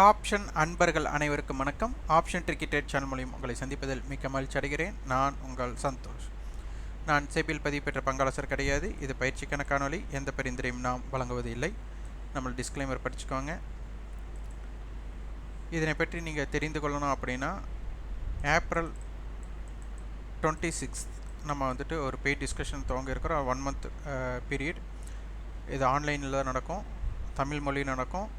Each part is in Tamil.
ஆப்ஷன் அன்பர்கள் அனைவருக்கும் வணக்கம். ஆப்ஷன் ட்ரிக்கெட் சேனல் மூலியம் உங்களை சந்திப்பதில் மிக்க மகிழ்ச்சி அடைகிறேன். நான் உங்கள் சந்தோஷ். நான் செபியில் பதிவு பெற்ற பங்காளர் கிடையாது. இது பயிற்சிக்கான காணொலி. எந்த பரிந்துரையும் நாம் வழங்குவது இல்லை. நம்ம டிஸ்க்ளைமர் படிச்சுக்கோங்க. இதனை பற்றி நீங்கள் தெரிந்து கொள்ளணும் அப்படின்னா ஏப்ரல் 26 நம்ம ஒரு பெய்ட் டிஸ்கஷன் துவங்க இருக்கிறோம். 1 month பீரியட். இது ஆன்லைனில் தான் நடக்கும், தமிழ் மொழி நடக்கும்.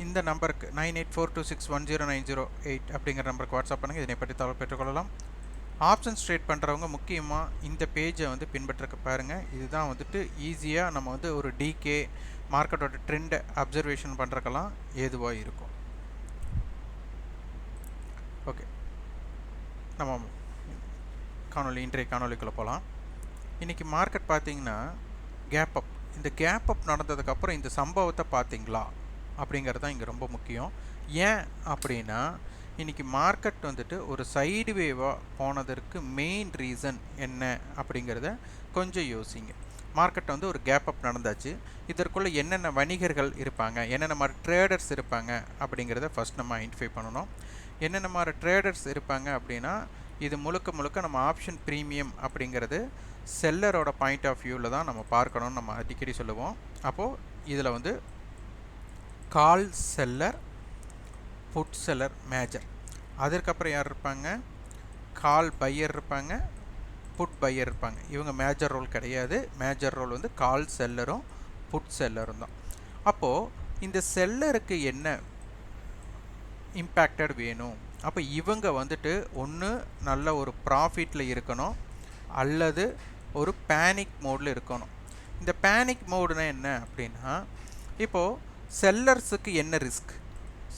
இந்த நம்பருக்கு 9842610908 அப்படிங்கிற நம்பருக்கு வாட்ஸ்அப் பண்ணுங்கள். இதனை பற்றி தகவல் பெற்றுக்கொள்ளலாம். ஆப்ஷன்ஸ் ட்ரேட் பண்ணுறவங்க முக்கியமாக இந்த பேஜை பின்பற்ற பாருங்கள். இதுதான் ஈஸியாக நம்ம ஒரு டிகே மார்க்கெட்டோட ட்ரெண்டை அப்சர்வேஷன் பண்ணுறக்கெல்லாம் ஏதுவாக இருக்கும். ஓகே, நம்ம இன்றைய காணொலிக்குள்ளே போகலாம். இன்றைக்கி மார்க்கெட் பார்த்திங்கன்னா கேப் அப். இந்த கேப் அப் நடந்ததுக்கப்புறம் இந்த சம்பவத்தை பார்த்திங்களா அப்படிங்கிறது தான் இங்கே ரொம்ப முக்கியம். ஏன் அப்படின்னா இன்றைக்கி மார்க்கெட் ஒரு சைடு வேவாக போனதற்கு மெயின் ரீசன் என்ன அப்படிங்கிறத கொஞ்சம் யோசிங்க. மார்க்கெட் ஒரு கேப் அப் நடந்தாச்சு. இதற்குள்ளே என்னென்ன வணிகர்கள் இருப்பாங்க, என்னென்ன மாதிரி ட்ரேடர்ஸ் இருப்பாங்க அப்படிங்கிறத ஃபஸ்ட் நம்ம ஐடென்டிஃபை பண்ணணும். என்னென்ன மாதிரி ட்ரேடர்ஸ் இருப்பாங்க அப்படின்னா இது முழுக்க நம்ம ஆப்ஷன் ப்ரீமியம் அப்படிங்கிறது செல்லரோட பாயிண்ட் ஆஃப் வியூவில் தான் நம்ம பார்க்கணும்னு நம்ம அடிக்கடி சொல்லுவோம். அப்போது இதில் call seller, put seller major. அதற்கப்புறம் யார் இருப்பாங்க? கால் பையர் இருப்பாங்க, புட் பையர் இருப்பாங்க. இவங்க மேஜர் ரோல் கிடையாது. மேஜர் ரோல் கால் செல்லரும் புட் செல்லரும் தான். அப்போது இந்த செல்லருக்கு என்ன இம்பேக்டட் வேணும்? அப்போ இவங்க ஒன்று நல்ல ஒரு ப்ராஃபிட்டில் இருக்கணும் அல்லது ஒரு பேனிக் மோடில் இருக்கணும். இந்த பேனிக் மோடுனா என்ன அப்படின்னா, இப்போது செல்லர்ஸுக்கு என்ன ரிஸ்க்,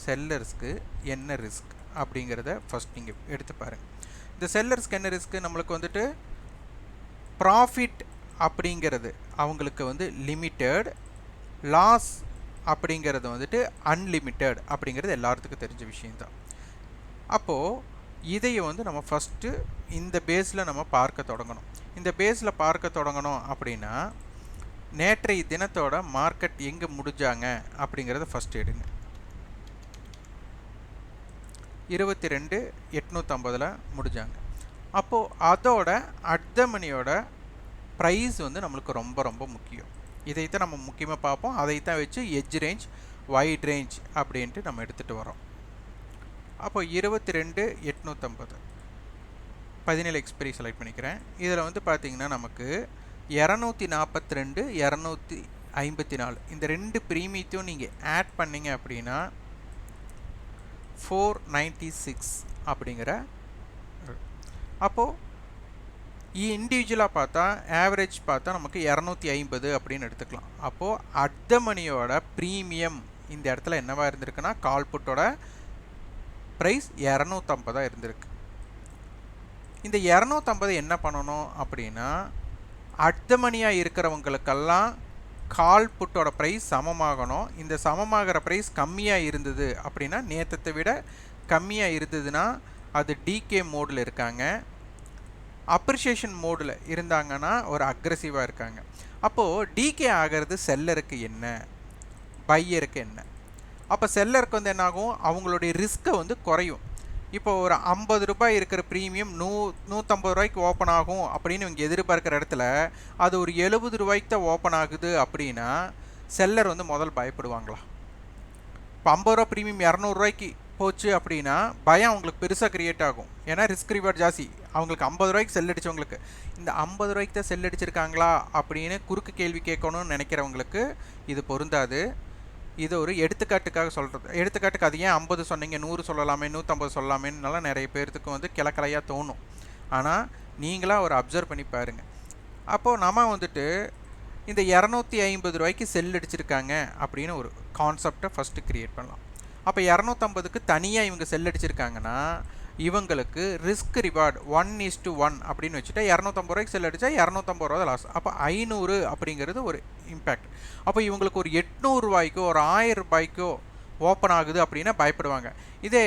செல்லர்ஸ்க்கு என்ன ரிஸ்க் அப்படிங்கிறத ஃபஸ்ட் நீங்கள் எடுத்து பாருங்கள். இந்த செல்லர்ஸ்க்கு என்ன ரிஸ்க்கு? நம்மளுக்கு ப்ராஃபிட் அப்படிங்கிறது அவங்களுக்கு லிமிட்டட், லாஸ் அப்படிங்கிறது அன்லிமிட்டட் அப்படிங்கிறது எல்லாத்துக்கும் தெரிஞ்ச விஷயந்தான். அப்போது இதையை நம்ம ஃபஸ்ட்டு இந்த பேஸில் நம்ம பார்க்க தொடங்கணும். இந்த பேஸில் பார்க்க தொடங்கணும் அப்படின்னா நேற்றைய தினத்தோட மார்க்கெட் எங்கே முடிஞ்சாங்க அப்படிங்கிறத ஃபஸ்ட் எடுங்க. 22,850 முடிஞ்சாங்க. அப்போது அதோட அட் மணியோட ப்ரைஸ் நம்மளுக்கு ரொம்ப முக்கியம். இதைத்தான் நம்ம முக்கியமாக பார்ப்போம். அதைத்தான் வச்சு எட்ஜ் ரேஞ்ச், வைட் ரேஞ்ச் அப்படின்ட்டு நம்ம எடுத்துகிட்டு வரோம். அப்போ 22,850 17 எக்ஸ்பைரி செலக்ட் பண்ணிக்கிறேன். இதில் பார்த்திங்கன்னா நமக்கு 242, 254 இந்த ரெண்டு ப்ரீமியத்தையும் நீங்கள் ஆட் பண்ணிங்க அப்படின்னா 496 அப்படிங்கிற. அப்போது இண்டிவிஜுவலாக பார்த்தா ஆவரேஜ் பார்த்தா நமக்கு 250 அப்படின்னு எடுத்துக்கலாம். அப்போது அட் மணியோட ப்ரீமியம் இந்த இடத்துல என்னவாக இருந்திருக்குன்னா கால் புட்டோட ப்ரைஸ் 250 இருந்திருக்கு. இந்த 250 என்ன பண்ணணும் அப்படின்னா அட் மணியாக இருக்கிறவங்களுக்கெல்லாம் கால் புட்டோட ப்ரைஸ் சமமாகணும். இந்த சமமாகிற ப்ரைஸ் கம்மியாக இருந்தது அப்படின்னா, நேற்றத்தை விட கம்மியாக இருந்ததுன்னா அது டிகே மோடில் இருக்காங்க. அப்ரிஷியேஷன் மோடில் இருந்தாங்கன்னா ஒரு அக்ரெசிவாக இருக்காங்க. அப்போது டிகே ஆகிறது செல்லருக்கு என்ன, பையருக்கு என்ன? அப்போ செல்லருக்கு என்ன ஆகும்? அவங்களுடைய ரிஸ்க்கை குறையும். இப்போ ஒரு 50 ரூபாய் இருக்கிற ப்ரீமியம் 150 ரூபாய்க்கு ஓப்பன் ஆகும் அப்படின்னு இவங்க எதிர்பார்க்குற இடத்துல அது ஒரு 70 ரூபாய்க்கு தான் ஓப்பன் ஆகுது அப்படின்னா செல்லர் முதல் பயப்படுவாங்களா? இப்போ 50 ரூபா ப்ரீமியம் 200 ரூபாய்க்கு போச்சு அப்படின்னா பயம் அவங்களுக்கு பெருசாக க்ரியேட் ஆகும். ஏன்னா ரிஸ்க் ரிவார்ட் ஜாஸ்தி. அவங்களுக்கு 50 ரூபாய்க்கு செல் அடித்தவங்களுக்கு இந்த 50 ரூபாய்க்கு தான் செல் அடிச்சிருக்காங்களா அப்படின்னு குறுக்கு கேள்வி கேட்கணும்னு நினைக்கிறவங்களுக்கு இது பொருந்தாது. இது ஒரு எடுத்துக்காட்டுக்காக சொல்கிறது. எடுத்துக்காட்டுக்கு அது ஏன் 50 சொன்னீங்க, 100 சொல்லலாமே, 150 சொல்லலாமேன்னால நிறைய பேர்த்துக்கு கிளக்கலையாக தோணும். ஆனால் நீங்களாக ஒரு அப்சர்வ் பண்ணி பாருங்கள். அப்போது நம்ம இந்த 250 ரூபாய்க்கு செல் அடிச்சிருக்காங்க அப்படின்னு ஒரு கான்செப்டை ஃபஸ்ட்டு க்ரியேட் பண்ணலாம். அப்போ 250க்கு தனியாக இவங்க செல் அடிச்சிருக்காங்கன்னா இவங்களுக்கு ரிஸ்க் ரிவார்டு 1:1 அப்படின்னு வச்சுட்டா 250 ரூபாய்க்கு செல் அடித்தா 250 ரூபா லாஸ். அப்போ 500 அப்படிங்கிறது ஒரு இம்பேக்ட். அப்போ இவங்களுக்கு ஒரு 800 ரூபாய்க்கோ ஒரு 1000 ரூபாய்க்கோ ஓப்பன் ஆகுது அப்படின்னா பயப்படுவாங்க. இதே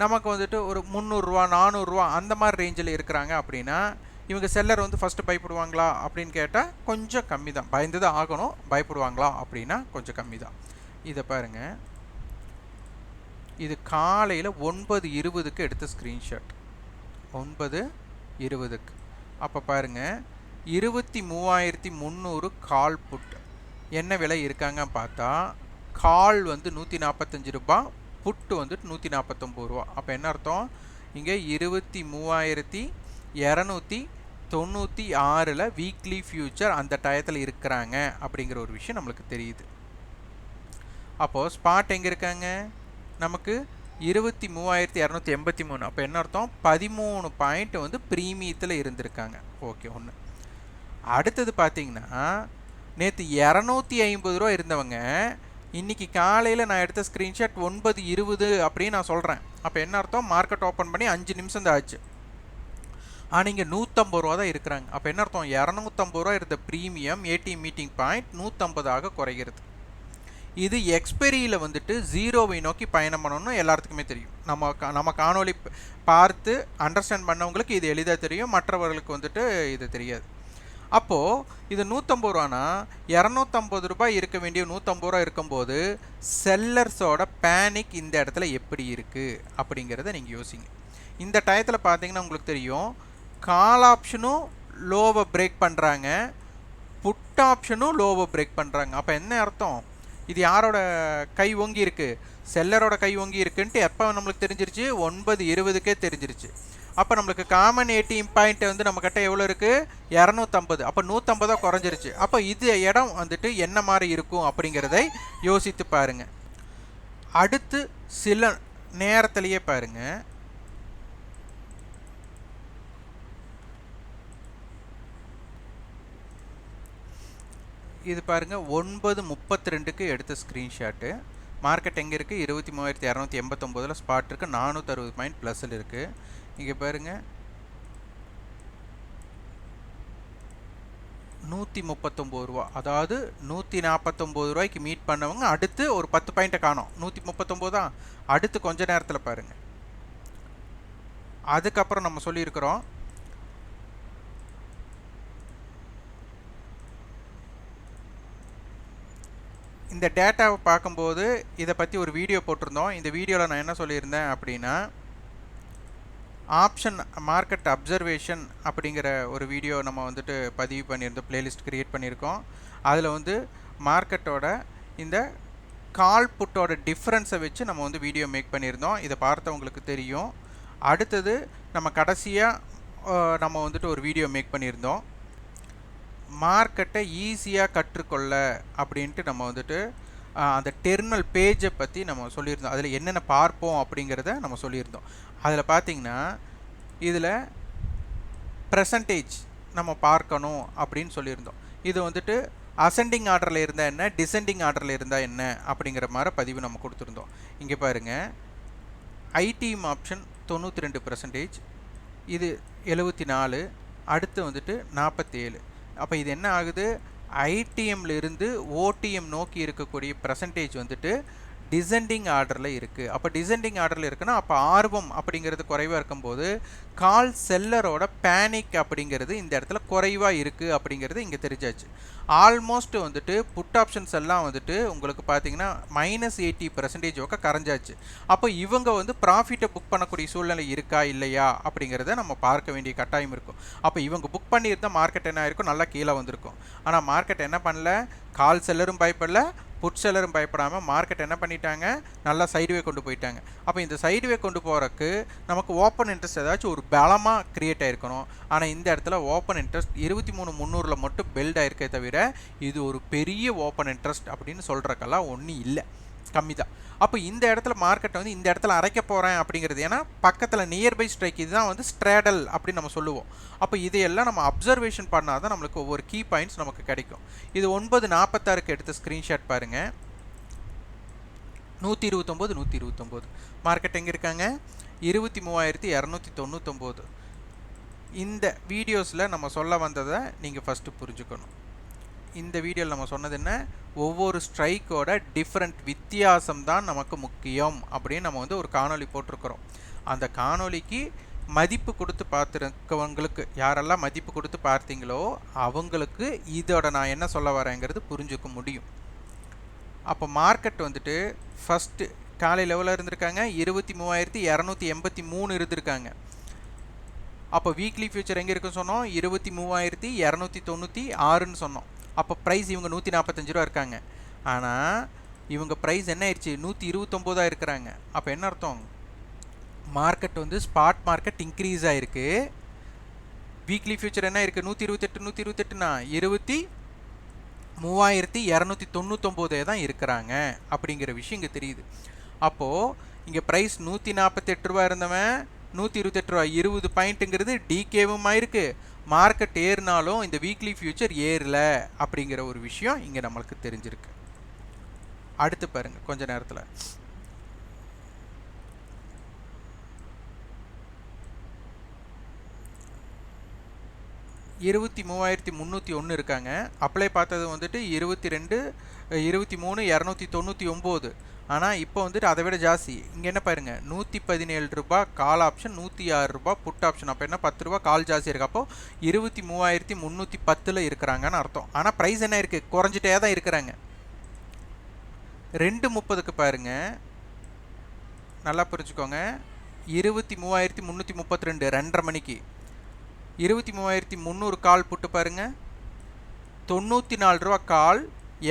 நமக்கு ஒரு 300 ரூபா 400 ரூபா அந்த மாதிரி ரேஞ்சில் இருக்கிறாங்க அப்படின்னா இவங்க செல்லர் ஃபஸ்ட்டு பயப்படுவாங்களா அப்படின்னு கேட்டால் கொஞ்சம் கம்மி தான். பயந்து தான் ஆகணும். பயப்படுவாங்களா அப்படின்னா கொஞ்சம் கம்மி தான். இதை பாருங்கள், இது காலையில் 9:20க்கு எடுத்த ஸ்க்ரீன்ஷாட். 9:20க்கு. அப்போ பாருங்கள், 23,300 கால் புட் என்ன விலை இருக்காங்க பார்த்தா, கால் வந்து 145 ரூபா, புட்டு வந்து 149 ரூபா. அப்போ என்ன அர்த்தம், இங்கே 23,296 வீக்லி ஃபியூச்சர் அந்த டயத்தில் இருக்கிறாங்க அப்படிங்கிற ஒரு விஷயம் நம்மளுக்கு தெரியுது. அப்போது ஸ்பாட் எங்கே இருக்காங்க, நமக்கு 23,283. அப்போ என்ன அர்த்தம், 13 பாயிண்ட் வந்து ப்ரீமியத்தில் இருந்திருக்காங்க. ஓகே, ஒன்று. அடுத்தது பார்த்தீங்கன்னா, நேற்று 250 ரூபா இருந்தவங்க இன்றைக்கி காலையில் நான் எடுத்த ஸ்க்ரீன்ஷாட் 9:20 அப்படின்னு நான் சொல்கிறேன். அப்போ என்ன அர்த்தம், மார்க்கெட் ஓப்பன் பண்ணி 5 நிமிஷம் தான் ஆச்சு. ஆனால் இங்கே 150 ரூபா தான் இருக்கிறாங்க. அப்போ என்ன அர்த்தம், 250 ரூபா இருந்த ப்ரீமியம் ஏடிஎம் மீட்டிங் பாயிண்ட் 150 குறைகிறது. இது எக்ஸ்பெரியில் வந்துட்டு ஜீரோவை நோக்கி பயணம் பண்ணணும்னு எல்லாத்துக்குமே தெரியும். நம்ம காணொலி பார்த்து அண்டர்ஸ்டாண்ட் பண்ணவங்களுக்கு இது எளிதாக தெரியும், மற்றவர்களுக்கு வந்துட்டு இது தெரியாது. அப்போது இது 150 ரூபானா 250 ரூபாய் இருக்க வேண்டிய 150 ரூபா இருக்கும்போது செல்லர்ஸோட பேனிக் இந்த இடத்துல எப்படி இருக்குது அப்படிங்கிறத நீங்கள் யோசிங்க. இந்த டயத்தில் பார்த்தீங்கன்னா உங்களுக்கு தெரியும், கால் ஆப்ஷனும் லோவை பிரேக் பண்ணுறாங்க, புட் ஆப்ஷனும் லோவை பிரேக் பண்ணுறாங்க. அப்போ என்ன அர்த்தம், இது யாரோட கை ஓங்கி இருக்குது, செல்லரோட கை ஓங்கி இருக்குன்ட்டு எப்போ நம்மளுக்கு தெரிஞ்சிருச்சு, 9:20க்கே தெரிஞ்சிருச்சு. அப்போ நம்மளுக்கு காமன் ஏடிஎம் பாயிண்ட் வந்து நம்மக்கிட்ட எவ்வளோ இருக்குது, 250. அப்போ 150 குறைஞ்சிருச்சு. அப்போ இது இடம் வந்துட்டு என்ன மாதிரி இருக்கும் அப்படிங்கிறதை யோசித்து பாருங்கள். அடுத்து சில நேரத்திலேயே பாருங்கள், இது பாருங்கள் 9:32க்கு எடுத்த ஸ்க்ரீன்ஷாட்டு. மார்க்கெட் எங்கே இருக்குது, 23,289 ஸ்பாட் இருக்குது, 460 பாயிண்ட் ப்ளஸில் இருக்குது. இங்கே பாருங்கள் 139 ரூபா, அதாவது 149 ரூபாய்க்கு மீட் பண்ணவங்க அடுத்து ஒரு 10 பாயிண்ட்டை காணோம். 139 தான் அடுத்து கொஞ்ச நேரத்தில் பாருங்கள். அதுக்கப்புறம் நம்ம சொல்லியிருக்கிறோம், இந்த டேட்டாவை பார்க்கும்போது இதை பற்றி ஒரு வீடியோ போட்டிருந்தோம். இந்த வீடியோவில் நான் என்ன சொல்லியிருந்தேன் அப்படின்னா, ஆப்ஷன் மார்க்கெட் அப்சர்வேஷன் அப்படிங்கிற ஒரு வீடியோ நம்ம வந்துட்டு பதிவு பண்ணியிருந்தோம், பிளேலிஸ்ட் க்ரியேட் பண்ணியிருக்கோம். அதில் வந்து மார்க்கெட்டோட இந்த கால் புட்டோட டிஃப்ரென்ஸை வச்சு நம்ம வந்து வீடியோ மேக் பண்ணியிருந்தோம். இதை பார்த்தவங்களுக்கு தெரியும். அடுத்தது நம்ம கடைசியாக நம்ம வந்துட்டு ஒரு வீடியோ மேக் பண்ணியிருந்தோம், மார்க்கெட்டை ஈஸியாக கற்றுக்கொள்ள அப்படின்ட்டு நம்ம வந்துட்டு அந்த டெர்மினல் பேஜை பற்றி நம்ம சொல்லியிருந்தோம். அதில் என்னென்ன பார்ப்போம் அப்படிங்கிறத நம்ம சொல்லியிருந்தோம். அதில் பார்த்திங்கன்னா இதில் பர்சன்டேஜ் நம்ம பார்க்கணும் அப்படின்னு சொல்லியிருந்தோம். இது வந்துட்டு அசெண்டிங் ஆர்டரில் இருந்தால் என்ன, டிசெண்டிங் ஆர்டரில் இருந்தால் என்ன அப்படிங்கிற மாதிரி பதிவு நம்ம கொடுத்துருந்தோம். இங்கே பாருங்கள், ஐடிஎம் ஆப்ஷன் 92%, இது 74, அடுத்து வந்துட்டு 47. அப்போ இது என்ன ஆகுது, ஐடிஎம்லேருந்து ஓடிஎம் நோக்கி இருக்கக்கூடிய பர்சன்டேஜ் வந்துட்டு டிசெண்டிங் ஆர்டரில் இருக்குது. அப்போ டிசெண்டிங் ஆர்டரில் இருக்குன்னா அப்போ ஆர்வம் அப்படிங்கிறது குறைவாக இருக்கும்போது கால் செல்லரோட பேனிக் அப்படிங்கிறது இந்த இடத்துல குறைவாக இருக்குது அப்படிங்கிறது இங்கே தெரிஞ்சாச்சு. ஆல்மோஸ்ட் வந்துட்டு புட் ஆப்ஷன்ஸ் எல்லாம் வந்துட்டு உங்களுக்கு பார்த்தீங்கன்னா -80% கரைஞ்சாச்சு. அப்போ இவங்க வந்து ப்ராஃபிட்டை புக் பண்ணக்கூடிய சூழ்நிலை இருக்கா இல்லையா அப்படிங்கிறத நம்ம பார்க்க வேண்டிய கட்டாயம் இருக்கும். அப்போ இவங்க புக் பண்ணியிருந்தால் மார்க்கெட் என்ன ஆயிருக்கும், நல்லா கீழே வந்திருக்கும். ஆனால் மார்க்கெட் என்ன பண்ணல, கால் செல்லரும் பயப்படல, புட் செல்லரும் பயப்படாமல் மார்க்கெட் என்ன பண்ணிட்டாங்க, நல்லா சைடுவே கொண்டு போயிட்டாங்க. அப்போ இந்த சைடுவே கொண்டு போகிறக்கு நமக்கு ஓப்பன் இன்ட்ரெஸ்ட் ஏதாச்சும் ஒரு பலமாக க்ரியேட் ஆகிருக்கணும். ஆனால் இந்த இடத்துல ஓப்பன் இன்ட்ரெஸ்ட் 23,300 மட்டும் பில்ட் ஆகிருக்கே தவிர இது ஒரு பெரிய ஓப்பன் இன்ட்ரெஸ்ட் அப்படின்னு சொல்கிறக்கெல்லாம் ஒன்றும் இல்லை, கம்மி தான். அப்போ இந்த இடத்துல மார்க்கெட்டை வந்து இந்த இடத்துல அரைக்க போகிறேன் அப்படிங்கிறது, ஏன்னா பக்கத்தில் நியர்பை ஸ்ட்ரைக் இதுதான் வந்து ஸ்ட்ராடல் அப்படின்னு நம்ம சொல்லுவோம். அப்போ இதையெல்லாம் நம்ம அப்சர்வேஷன் பண்ணால் தான் நம்மளுக்கு ஒவ்வொரு கீ பாயிண்ட்ஸ் நமக்கு கிடைக்கும். இது 9:46க்கு எடுத்த ஸ்க்ரீன்ஷாட் பாருங்கள், 129 மார்க்கெட் எங்கே இருக்காங்க, 23,299. இந்த வீடியோஸில் நம்ம சொல்ல வந்ததை நீங்கள் ஃபஸ்ட்டு புரிஞ்சுக்கணும். இந்த வீடியோவில் நம்ம சொன்னது என்ன, ஒவ்வொரு ஸ்ட்ரைக்கோட டிஃப்ரெண்ட் வித்தியாசம் தான் நமக்கு முக்கியம் அப்படின்னு நம்ம வந்து ஒரு காணொலி போட்டிருக்கிறோம். அந்த காணொலிக்கு மதிப்பு கொடுத்து பார்த்துருக்கவங்களுக்கு, யாரெல்லாம் மதிப்பு கொடுத்து பார்த்தீங்களோ அவங்களுக்கு இதோட நான் என்ன சொல்ல வரேங்கிறது புரிஞ்சுக்க முடியும். அப்போ மார்க்கெட் வந்துட்டு ஃபஸ்ட்டு காலையில் எவ்வளோ இருந்திருக்காங்க? 23,283 இருந்திருக்காங்க. அப்போ வீக்லி ஃபியூச்சர் எங்கே இருக்குன்னு சொன்னோம்? 23,296ன்னு சொன்னோம். அப்போ ப்ரைஸ் இவங்க 145 ரூபா இருக்காங்க. ஆனால் இவங்க ப்ரைஸ் என்ன ஆயிடுச்சு? 129 இருக்கிறாங்க. அப்போ என்ன அர்த்தம்? மார்க்கெட் வந்து ஸ்பாட் மார்க்கெட் இன்க்ரீஸ் ஆகிருக்கு. வீக்லி ஃபியூச்சர் என்ன இருக்குது? 128னா 23,299 தான் இருக்கிறாங்க அப்படிங்கிற விஷயம் இங்கே தெரியுது. அப்போது இங்கே ப்ரைஸ் 148 ரூபா இருந்தவன் 128 ரூபா, 20 பாயிண்ட்டுங்கிறது டிகேவும் ஆயிருக்கு. மார்க்கெட் ஏறினாலும் இந்த வீக்லி ஃபியூச்சர் ஏறல அப்படிங்கிற ஒரு விஷயம் இங்கே நம்மளுக்கு தெரிஞ்சிருக்கு. அடுத்து பாருங்க கொஞ்ச நேரத்தில் 23,301 இருக்காங்க. அப்ளை பார்த்தது வந்துட்டு 23,299. ஆனால் இப்போ வந்துட்டு அதை விட ஜாஸ்தி. இங்கே என்ன பாருங்க, 117 ரூபா கால் ஆப்ஷன், 106 ரூபா புட் ஆப்ஷன். அப்போ என்ன 10 ரூபா கால் ஜாஸ்தி இருக்குது. அப்போ 23,310 இருக்கிறாங்கன்னு அர்த்தம். ஆனால் ப்ரைஸ் என்ன இருக்குது? குறைஞ்சிட்டே தான் இருக்கிறாங்க. 2:30க்கு பாருங்க, நல்லா புரிஞ்சுக்கோங்க. 23,332 2:30 மணிக்கு 23,300 கால் புட்டு பாருங்க, 94 ரூபா கால்,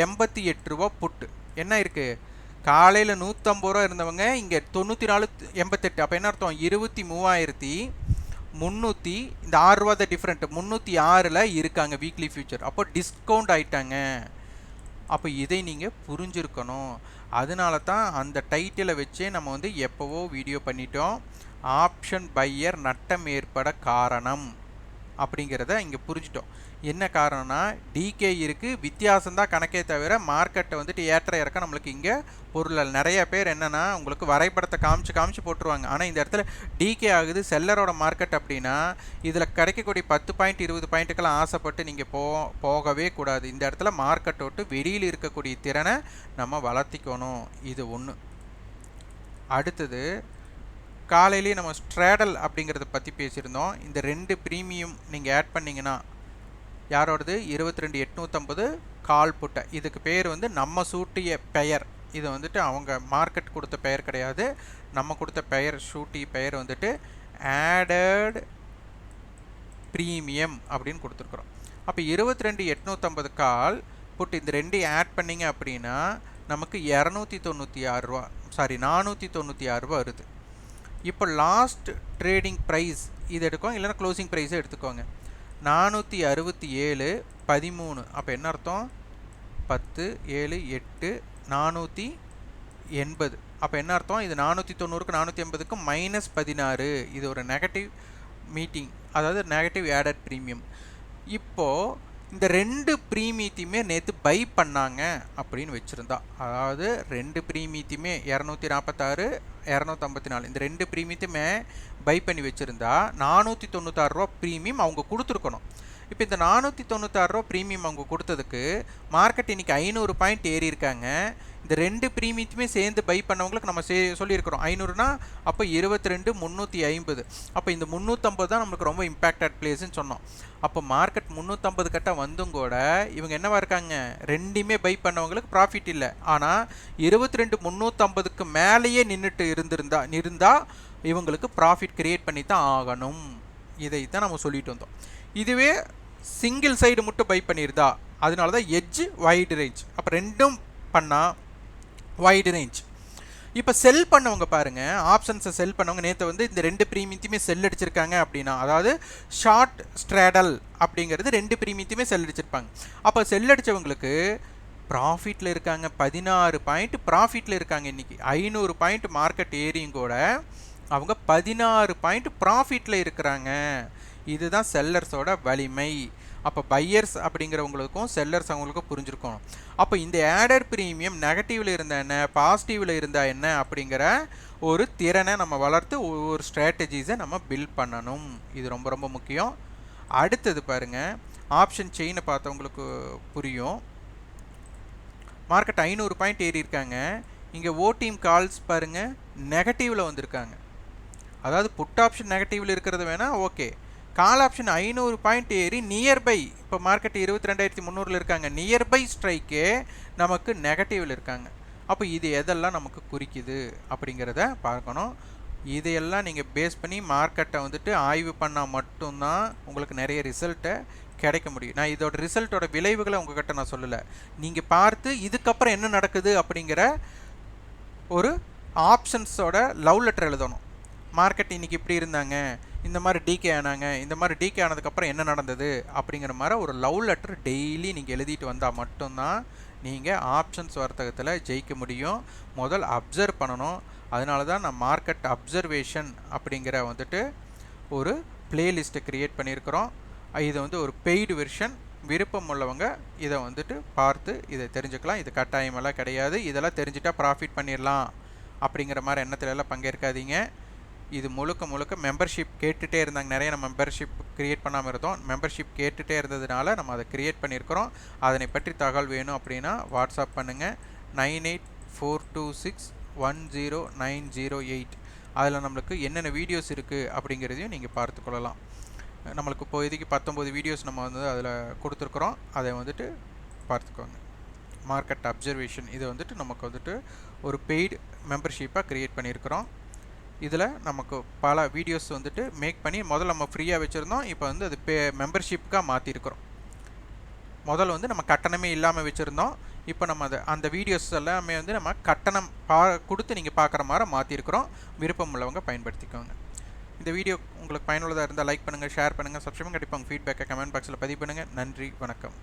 88 ரூபா புட்டு. என்ன இருக்குது? காலையில் 150 ரூபா இருந்தவங்க இங்கே 94,88. அப்போ என்ன அர்த்தம்? 23,300, இந்த 6 ரூபா தான் டிஃப்ரெண்ட், 306ல் இருக்காங்க வீக்லி ஃபியூச்சர். அப்போ டிஸ்கவுண்ட் ஆகிட்டாங்க. அப்போ இதை நீங்கள் புரிஞ்சிருக்கணும். அதனால தான் அந்த டைட்டிலை வச்சே நம்ம வந்து எப்போவோ வீடியோ பண்ணிட்டோம். ஆப்ஷன் பையர் நட்டம் ஏற்பட காரணம் அப்படிங்கிறத இங்கே புரிஞ்சிட்டோம். என்ன காரணம்னா டிகே இருக்குது, வித்தியாசம்தான் கணக்கே தவிர மார்க்கெட்டை வந்துட்டு ஏற்ற இறக்க நம்மளுக்கு இங்கே பொருள். நிறைய பேர் என்னென்னா உங்களுக்கு வரைபடத்தை காமிச்சு போட்டுருவாங்க. ஆனால் இந்த இடத்துல டிகே ஆகுது செல்லரோட மார்க்கெட் அப்படின்னா இதில் கிடைக்கக்கூடிய 10 பாயிண்ட் 20 பாயிண்ட்டுக்கெல்லாம் ஆசைப்பட்டு நீங்கள் போகவே கூடாது. இந்த இடத்துல மார்க்கெட்டை விட்டு வெளியில் இருக்கக்கூடிய திறனை நம்ம வளர்த்திக்கணும். இது ஒன்று. அடுத்தது காலையிலேயே நம்ம ஸ்ட்ராடல் அப்படிங்கிறத பற்றி பேசியிருந்தோம். இந்த 2 ப்ரீமியம் நீங்கள் ஆட் பண்ணிங்கன்னா யாரோடது? 22,850 கால் புட்டை. இதுக்கு பேர் வந்து நம்ம சூட்டிய பெயர். இது வந்துட்டு அவங்க மார்க்கெட் கொடுத்த பெயர் கிடையாது, நம்ம கொடுத்த பெயர். சூட்டிய பெயர் வந்துட்டு ஆடட் ப்ரீமியம் அப்படின்னு கொடுத்துருக்குறோம். அப்போ 22,850 கால் புட்டு இந்த 2 ஆட் பண்ணிங்க அப்படின்னா நமக்கு 296 ரூபா, சாரி 496 ரூபா வருது. இப்போ லாஸ்ட் ட்ரேடிங் ப்ரைஸ் இது எடுக்கும், இல்லைன்னா க்ளோசிங் ப்ரைஸை எடுத்துக்கோங்க. 467.13. அப்போ என்ன அர்த்தம்? 10, 7, 8, 480. அப்போ என்ன அர்த்தம்? இது 490க்கு 480க்கு -16. இது ஒரு நெகட்டிவ் மீட்டிங், அதாவது நெகட்டிவ் ஆடட் ப்ரீமியம். இப்போது இந்த 2 ப்ரீமியத்தையுமே நேற்று பை பண்ணாங்க அப்படின்னு வச்சுருந்தா, அதாவது 2 ப்ரீமியத்தையுமே 246, 254 இந்த 2 ப்ரீமியத்தையுமே பை பண்ணி வச்சுருந்தா 496 ரூபா ப்ரீமியம் அவங்க கொடுத்துருக்கணும். இப்போ இந்த 496 ரூபா ப்ரீமியம் அவங்க கொடுத்ததுக்கு மார்க்கெட் இன்றைக்கி 500 பாயிண்ட் ஏறி இருக்காங்க. இந்த 2 ப்ரீமியத்தையுமே சேர்ந்து பை பண்ணவங்களுக்கு நம்ம சொல்லியிருக்கிறோம் 500னா அப்போ 22,350. அப்போ இந்த 350 தான் நம்மளுக்கு ரொம்ப இம்பேக்டட் பிளேஸ்ன்னு சொன்னோம். அப்போ மார்க்கெட் 350 கட்ட வந்தும் கூட இவங்க என்னவா இருக்காங்க? 2மே பை பண்ணவங்களுக்கு ப்ராஃபிட் இல்லை. ஆனால் 22,350க்கு மேலேயே நின்றுட்டு இருந்தா இவங்களுக்கு ப்ராஃபிட் கிரியேட் பண்ணி தான் ஆகணும். இதை தான் நம்ம சொல்லிட்டு வந்தோம். இதுவே சிங்கிள் சைடு மட்டும் பை பண்ணியிருந்தா அதனால தான் எட்ஜ் வைடு ரேஞ்ச். அப்போ 2ம் பண்ணால் வைடு ரேஞ்ச். இப்போ செல் பண்ணவங்க பாருங்கள், ஆப்ஷன்ஸை செல் பண்ணவங்க நேற்று வந்து இந்த 2 ப்ரீமியத்தையுமே செல் அடிச்சிருக்காங்க அப்படின்னா, அதாவது ஷார்ட் ஸ்ட்ராடல் அப்படிங்கிறது 2 ப்ரீமியத்தையுமே செல் அடிச்சிருப்பாங்க. அப்போ செல் அடித்தவங்களுக்கு ப்ராஃபிட்டில் இருக்காங்க, 16 பாயிண்ட் ப்ராஃபிட்டில் இருக்காங்க. இன்றைக்கி 500 பாயிண்ட் மார்க்கெட் ஏரியும் கூட அவங்க 16 பாயிண்ட் ப்ராஃபிட்டில் இருக்கிறாங்க. இதுதான் செல்லர்ஸோட வலிமை. அப்போ பையர்ஸ் அப்படிங்கிறவங்களுக்கும் செல்லர்ஸ் அவங்களுக்கும் புரிஞ்சிருக்கணும். அப்போ இந்த ஆடட் ப்ரீமியம் நெகட்டிவில் இருந்தால் என்ன, பாசிட்டிவில் இருந்தால் என்ன அப்படிங்கிற ஒரு திறனை நம்ம வளர்த்து ஒரு ஸ்ட்ராட்டஜிஸை நம்ம பில்ட் பண்ணணும். இது ரொம்ப ரொம்ப முக்கியம். அடுத்தது பாருங்கள், ஆப்ஷன் செயினை பார்த்தவங்களுக்கு புரியும். மார்க்கெட் 500 பாயிண்ட் ஏறி இருக்காங்க. இங்கே ஓடிஎம் கால்ஸ் பாருங்கள் நெகட்டிவில் வந்திருக்காங்க. அதாவது புட் ஆப்ஷன் நெகட்டிவில் இருக்கிறது வேணால் ஓகே, கால் ஆப்ஷன் 500 பாயிண்ட் ஏறி நியர்பை, இப்போ மார்க்கெட் 22,300 இருக்காங்க, நியர்பை ஸ்ட்ரைக்கே நமக்கு நெகட்டிவில் இருக்காங்க. அப்போ இது எதெல்லாம் நமக்கு குறிக்குது அப்படிங்கிறத பார்க்கணும். இதையெல்லாம் நீங்கள் பேஸ் பண்ணி மார்க்கெட்டை வந்துட்டு ஆய்வு பண்ணால் மட்டும்தான் உங்களுக்கு நிறைய ரிசல்ட்டை கிடைக்க முடியும். நான் இதோட ரிசல்ட்டோட விளைவுகளை உங்ககிட்ட நான் சொல்லலை. நீங்கள் பார்த்து இதுக்கப்புறம் என்ன நடக்குது அப்படிங்கிற ஒரு ஆப்ஷன்ஸோட லவ் லெட்டர் எழுதணும். மார்க்கெட் இன்றைக்கி இப்படி இருந்தாங்க, இந்த மாதிரி டிகே ஆனாங்க, இந்த மாதிரி டிகே ஆனதுக்கப்புறம் என்ன நடந்தது அப்படிங்கிற மாதிரி ஒரு லவ் லெட்டர் டெய்லி நீங்கள் எழுதிட்டு வந்தால் மட்டும்தான் நீங்கள் ஆப்ஷன்ஸ் வர்த்தகத்தில் ஜெயிக்க முடியும். முதல் அப்சர்வ் பண்ணணும். அதனால தான் நான் மார்க்கெட் அப்சர்வேஷன் அப்படிங்கிற வந்துட்டு ஒரு பிளேலிஸ்ட்டை க்ரியேட் பண்ணியிருக்கிறோம். இது வந்து ஒரு பெய்டு வெர்ஷன். விருப்பம் உள்ளவங்க இதை வந்துட்டு பார்த்து இதை தெரிஞ்சுக்கலாம். இது கட்டாயமெல்லாம் கிடையாது. இதெல்லாம் தெரிஞ்சுட்டா ப்ராஃபிட் பண்ணிடலாம் அப்படிங்கிற மாதிரி எண்ணத்துலலாம் பங்கேற்காதீங்க. இது முழுக்க மெம்பர்ஷிப் கேட்டுகிட்டே இருந்தாங்க. நிறைய நம்ம மெம்பர்ஷிப் க்ரியேட் பண்ணாமல் இருந்தோம். மெம்பர்ஷிப் கேட்டுகிட்டே இருந்ததுனால நம்ம அதை க்ரியேட் பண்ணியிருக்கிறோம். அதனை பற்றி தகவல் வேணும் அப்படின்னா வாட்ஸ்அப் பண்ணுங்கள். 9842610908. அதில் நம்மளுக்கு என்னென்ன வீடியோஸ் இருக்குது அப்படிங்கிறதையும் நீங்கள் பார்த்துக்கொள்ளலாம். நம்மளுக்கு இப்போதைக்கு 19 வீடியோஸ் நம்ம வந்து அதில் கொடுத்துருக்குறோம். அதை வந்துட்டு பார்த்துக்கோங்க. மார்க்கெட் அப்சர்வேஷன் இது வந்துட்டு நமக்கு வந்துட்டு ஒரு பெய்டு மெம்பர்ஷிப்பாக க்ரியேட் பண்ணியிருக்கிறோம். இதில் நமக்கு பல வீடியோஸ் வந்துட்டு மேக் பண்ணி முதல்ல நம்ம ஃப்ரீயாக வச்சுருந்தோம். இப்போ வந்து அது மெம்பர்ஷிப்புக்காக மாற்றிருக்கிறோம். முதல்ல வந்து நம்ம கட்டணமே இல்லாமல் வச்சுருந்தோம். இப்போ நம்ம அந்த வீடியோஸ் எல்லாமே வந்து நம்ம கட்டணம் கொடுத்து நீங்கள் பார்க்குற மாதிரி மாற்றிருக்கிறோம். விருப்பம் உள்ளவங்க பயன்படுத்திக்கோங்க. இந்த வீடியோ உங்களுக்கு பயனுள்ளதாக இருந்தால் லைக் பண்ணுங்கள், ஷேர் பண்ணுங்கள், சப்ஸ்கிரைப் பண்ணுங்கள். கண்டிப்பாக உங்கள் ஃபீட்பேக்கை கமெண்ட் பாக்ஸில் பதிவு பண்ணுங்கள். நன்றி, வணக்கம்.